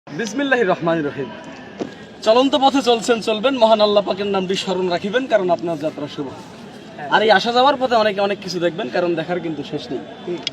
বিসমিল্লাহির রহমানির রহিম। চলন্ত পথে চলছেন, চলবেন, মহান আল্লাহ পাকের নামটি স্মরণ রাখিবেন, কারণ আপনার যাত্রা শুভ। আর এই আসা যাওয়ার পথে অনেকে অনেক কিছু দেখবেন, কারণ দেখার কিন্তু শেষ নেই।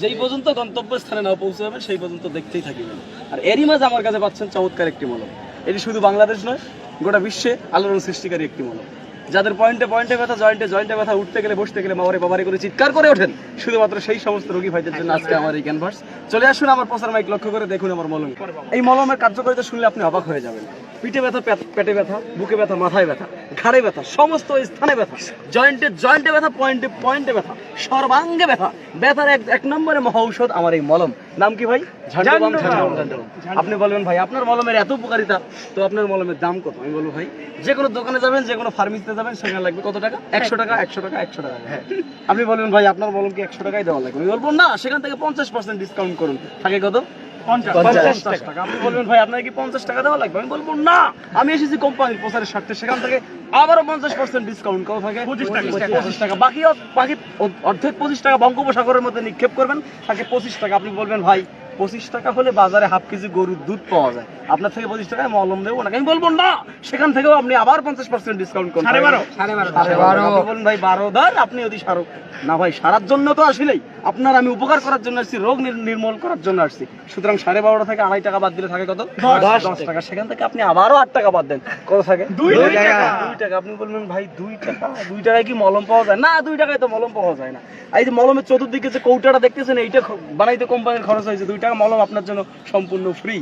যেই পর্যন্ত গন্তব্যস্থানে না পৌঁছে যাবেন সেই পর্যন্ত দেখতেই থাকিবেন। আর এরই মাঝে আমার কাছে পাচ্ছেন চমৎকার একটি মলম। এটি শুধু বাংলাদেশ নয়, গোটা বিশ্বে আলোড়ন সৃষ্টিকারী একটি মলম। যাদের পয়েন্টে পয়েন্টে ব্যথা, জয়েন্টে জয়েন্টে ব্যথা, উঠতে গেলে বসতে গেলে বাবারে করে চিৎকার করে ওঠেন, শুধুমাত্র সেই সমস্ত রোগী ভাইদের জন্য আজকে আমার এই ক্যানভাস। চলে আসুন আমার প্রচার মাইক লক্ষ্য করে দেখুন আমার মলম। এই মলমের কার্যকারিতা শুনলে আপনি অবাক হয়ে যাবেন। পিঠে ব্যথা, পেটে ব্যথা, বুকে ব্যথা, মাথায় ব্যথা, ঘাড়ে ব্যথা, সমস্ত স্থানে ব্যথা, জয়েন্টে জয়েন্টে ব্যথা, পয়েন্টে পয়েন্টে ব্যথা, সর্বাঙ্গে ব্যথা, ব্যথার এক নম্বরে মহা ঔষধ আমার এই মলম। নাম কি ভাই? ঝান্ডুবাম। আপনি বলবেন ভাই আপনার মলমের এত উপকারিতা, তো আপনার মলমের দাম কত? আমি বলবো ভাই যে কোনো দোকানে যাবেন, যে কোনো ফার্মেসিতে যাবেন, সেখানে লাগবে কত টাকা? 100 টাকা, 100 টাকা, 100 টাকা। হ্যাঁ, আপনি বলবেন ভাই আপনার মলম কি 100 টাকাই দেওয়া লাগবে? আমি বলবো না, সেখান থেকে 50% ডিসকাউন্ট করুন। থাকে কত? 50 টাকা। আপনি বলবেন ভাই আপনার কি 50 টাকা দেওয়া লাগবে? আমি বলবো না, আমি এসেছি কোম্পানির প্রচারের স্বার্থে, সেখান থেকে আবারও 50% ডিসকাউন্ট কত থাকে? 25 টাকা। বাকি অর্ধেক 25 টাকা বঙ্গোপসাগরের মধ্যে নিক্ষেপ করবেন, থাকে 25 টাকা। আপনি বলবেন ভাই 25 টাকা হলে বাজারে হাফ কেজি গরুর দুধ পাওয়া যায়, আপনার থেকে 25 টাকায় মলম দেবো না। আমি বলবো না, সেখান থেকেও আপনি আবার 50% ডিসকাউন্ট করুন। 12.5 আপনি বলুন ভাই 12 ধর, আপনি যদি সারো না ভাই, সারার জন্য তো আসলেই আপনার আমি উপকার করার জন্য আসছি, রোগ নির্মূল করার জন্য আসছি। সুতরাং 12.5 থেকে 2.5 টাকা বাদ দিলে থাকে কত? 10 টাকা। সেখান থেকে আপনি আবারও 8 টাকা বাদ দেন, কত থাকে? 2 টাকা। আপনি বলবেন ভাই 2 টাকা, 2 টাকায় কি মলম পাওয়া যায়? না, 2 টাকায় তো মলম পাওয়া যায় না। এই যে মলমের চতুর্দিকে যে কৌটাটা দেখতেছেন, এইটা বানাইতে কোম্পানির খরচ হয়েছে 2 টাকা। মলম আপনার জন্য সম্পূর্ণ ফ্রি।